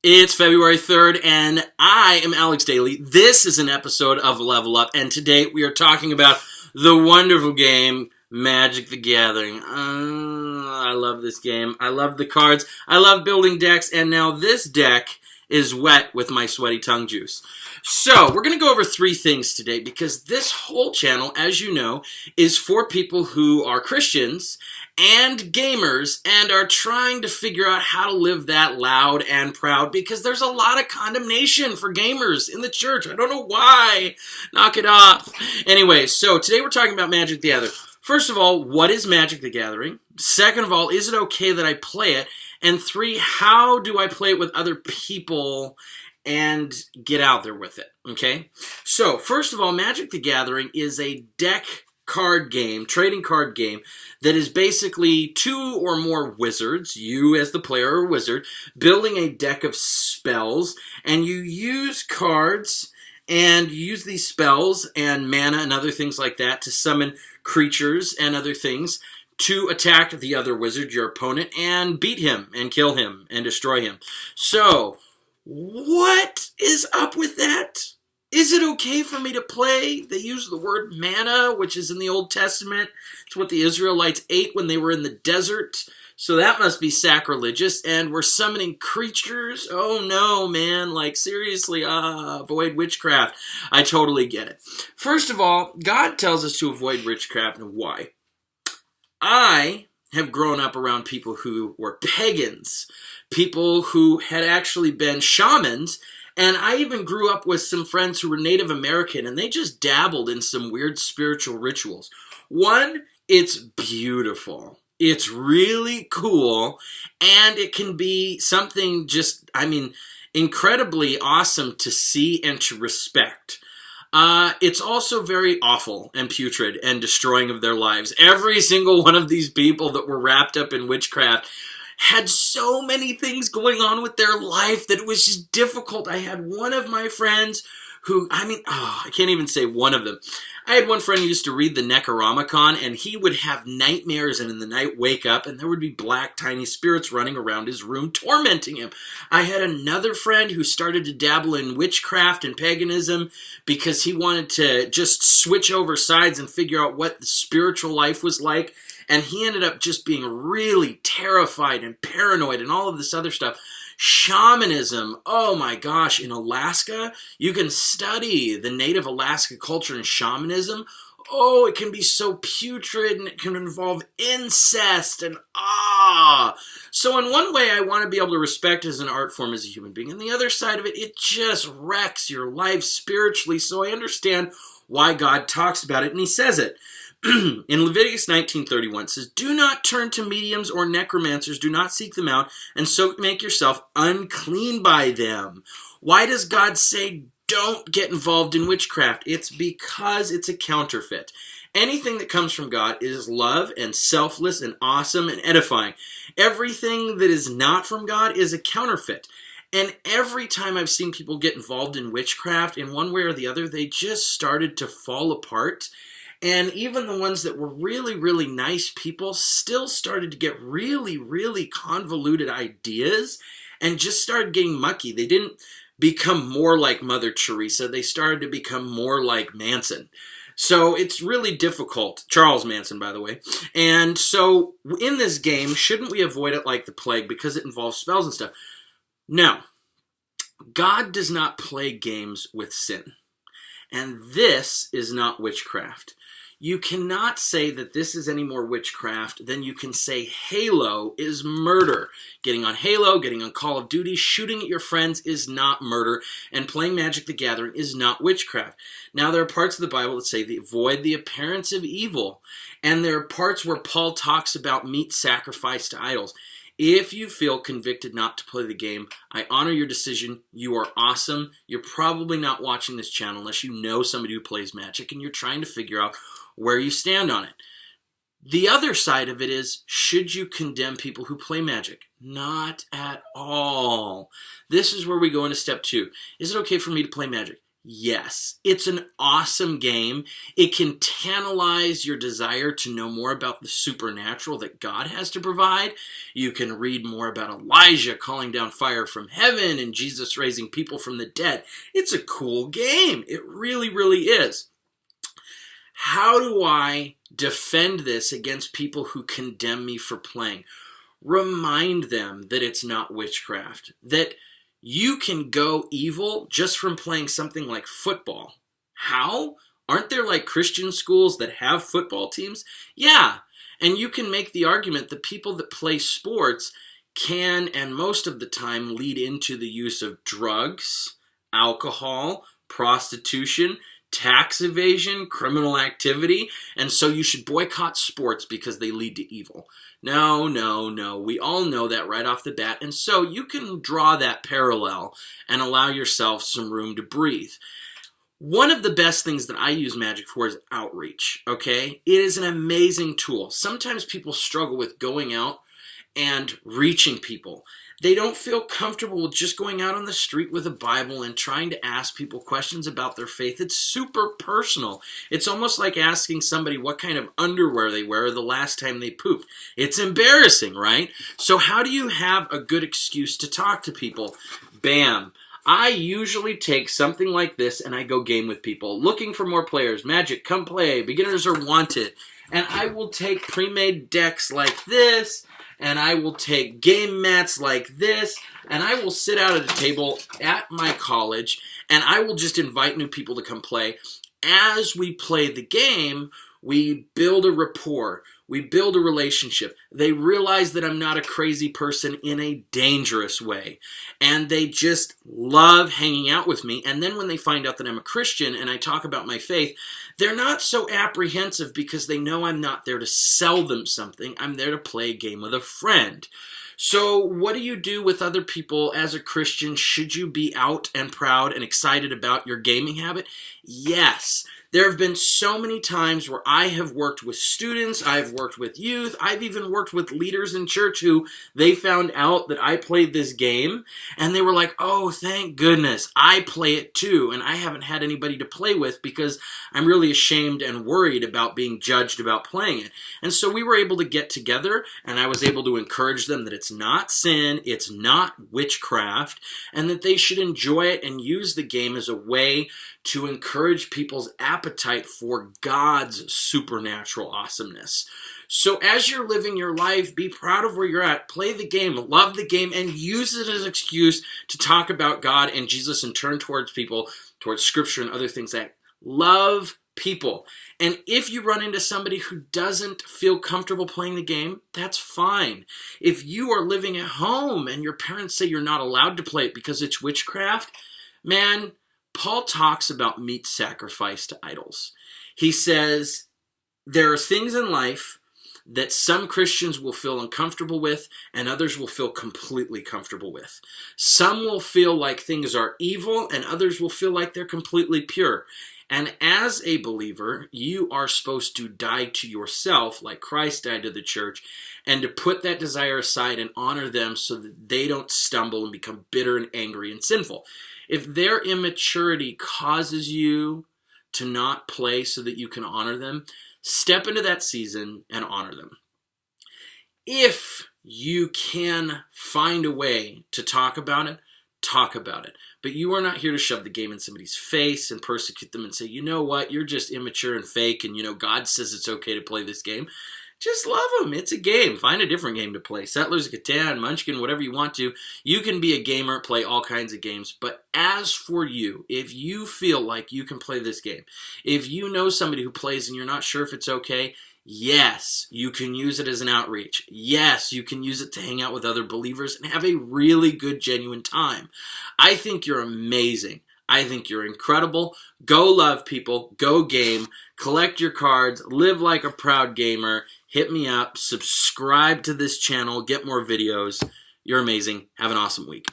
It's February 3rd, and I am Alex Daly. This is an episode of Level Up, and today we are talking about the wonderful game, Magic the Gathering. I love this game. I love the cards. I love building decks, and now this deck is wet with my sweaty tongue juice. So, we're going to go over three things today, because this whole channel, as you know, is for people who are Christians and gamers and are trying to figure out how to live that loud and proud, because there's a lot of condemnation for gamers in the church. I don't know why. Knock it off. Anyway, so today we're talking about Magic the Gathering. First of all, what is Magic the Gathering? Second of all, is it okay that I play it? And three, how do I play it with other people and get out there with it? Okay? So, first of all, Magic the Gathering is a deck card game, trading card game, that is basically two or more wizards, you as the player or wizard, building a deck of spells, and you use cards and use these spells and mana and other things like that to summon creatures and other things to attack the other wizard, your opponent, and beat him and kill him and destroy him. So, what is up with that? Is it okay for me to play? They use the word manna, which is in the Old Testament. It's what the Israelites ate when they were in the desert. So that must be sacrilegious. And we're summoning creatures? Oh no, man. Like, seriously, avoid witchcraft. I totally get it. First of all, God tells us to avoid witchcraft, and why? I have grown up around people who were pagans, people who had actually been shamans, and I even grew up with some friends who were Native American, and they just dabbled in some weird spiritual rituals. One, it's beautiful. It's really cool, and it can be something just, incredibly awesome to see and to respect. It's also very awful and putrid and destroying of their lives. Every single one of these people that were wrapped up in witchcraft had so many things going on with their life that it was just difficult. I had one of my friends who, I can't even say one of them. I had one friend who used to read the Necronomicon, and he would have nightmares and in the night wake up, and there would be black tiny spirits running around his room tormenting him. I had another friend who started to dabble in witchcraft and paganism because he wanted to just switch over sides and figure out what the spiritual life was like. And he ended up just being really terrified and paranoid and all of this other stuff. Shamanism, oh my gosh, in Alaska, you can study the native Alaska culture and shamanism. Oh, it can be so putrid and it can involve incest and So in one way, I want to be able to respect it as an art form as a human being. And the other side of it, it just wrecks your life spiritually. So I understand why God talks about it, and he says it. In Leviticus 19:31, it says, "Do not turn to mediums or necromancers, do not seek them out, and so make yourself unclean by them." Why does God say don't get involved in witchcraft? It's because it's a counterfeit. Anything that comes from God is love and selfless and awesome and edifying. Everything that is not from God is a counterfeit. And every time I've seen people get involved in witchcraft, in one way or the other, they just started to fall apart. And even the ones that were really, really nice people still started to get really, really convoluted ideas and just started getting mucky. They didn't become more like Mother Teresa. They started to become more like Manson. So it's really difficult. Charles Manson, by the way. And so in this game, shouldn't we avoid it like the plague because it involves spells and stuff? No. God does not play games with sin. And this is not witchcraft. You cannot say that this is any more witchcraft than you can say Halo is murder. Getting on Halo, getting on Call of Duty, shooting at your friends is not murder, and playing Magic the Gathering is not witchcraft. Now, there are parts of the Bible that say avoid the appearance of evil, and there are parts where Paul talks about meat sacrificed to idols. If you feel convicted not to play the game, I honor your decision. You are awesome. You're probably not watching this channel unless you know somebody who plays Magic and you're trying to figure out where you stand on it. The other side of it is, should you condemn people who play Magic? Not at all. This is where we go into step two. Is it okay for me to play Magic? Yes, it's an awesome game. It can tantalize your desire to know more about the supernatural that God has to provide. You can read more about Elijah calling down fire from heaven and Jesus raising people from the dead. It's a cool game. It really, really is. How do I defend this against people who condemn me for playing? Remind them that it's not witchcraft, that you can go evil just from playing something like football. How? Aren't there like Christian schools that have football teams? Yeah, and you can make the argument that people that play sports can, and most of the time, lead into the use of drugs, alcohol, prostitution, tax evasion, criminal activity, and so you should boycott sports because they lead to evil. No, no, no. We all know that right off the bat, and so you can draw that parallel and allow yourself some room to breathe. One of the best things that I use magic for is outreach, okay? It is an amazing tool. Sometimes people struggle with going out and reaching people. They don't feel comfortable with just going out on the street with a Bible and trying to ask people questions about their faith. It's super personal. It's almost like asking somebody what kind of underwear they wear the last time they pooped. It's embarrassing, right? So how do you have a good excuse to talk to people? Bam. I usually take something like this and I go game with people. Looking for more players. Magic, come play. Beginners are wanted. And I will take pre-made decks like this, and I will take game mats like this, and I will sit out at a table at my college, and I will just invite new people to come play. As we play the game, we build a rapport. We build a relationship. They realize that I'm not a crazy person in a dangerous way. And they just love hanging out with me. And then when they find out that I'm a Christian and I talk about my faith, they're not so apprehensive because they know I'm not there to sell them something. I'm there to play a game with a friend. So what do you do with other people as a Christian? Should you be out and proud and excited about your gaming habit? Yes. There have been so many times where I have worked with students, I've worked with youth, I've even worked with leaders in church who they found out that I played this game and they were like, oh, thank goodness, I play it too, and I haven't had anybody to play with because I'm really ashamed and worried about being judged about playing it. And so we were able to get together and I was able to encourage them that it's not sin, it's not witchcraft, and that they should enjoy it and use the game as a way to encourage people's appetite for God's supernatural awesomeness. So as you're living your life, be proud of where you're at, play the game, love the game, and use it as an excuse to talk about God and Jesus and turn towards people, towards Scripture and other things that love people. And if you run into somebody who doesn't feel comfortable playing the game, that's fine. If you are living at home and your parents say you're not allowed to play it because it's witchcraft, man, Paul talks about meat sacrifice to idols. He says there are things in life that some Christians will feel uncomfortable with and others will feel completely comfortable with. Some will feel like things are evil and others will feel like they're completely pure. And as a believer, you are supposed to die to yourself like Christ died to the church and to put that desire aside and honor them so that they don't stumble and become bitter and angry and sinful. If their immaturity causes you to not play so that you can honor them, step into that season and honor them. If you can find a way to talk about it, talk about it. But you are not here to shove the game in somebody's face and persecute them and say, you know what, you're just immature and fake and, God says it's okay to play this game. Just love them. It's a game. Find a different game to play. Settlers of Catan, Munchkin, whatever you want to. You can be a gamer, play all kinds of games. But as for you, if you feel like you can play this game, if you know somebody who plays and you're not sure if it's okay, yes, you can use it as an outreach. Yes, you can use it to hang out with other believers and have a really good, genuine time. I think you're amazing. I think you're incredible. Go love people. Go game. Collect your cards. Live like a proud gamer. Hit me up. Subscribe to this channel. Get more videos. You're amazing. Have an awesome week.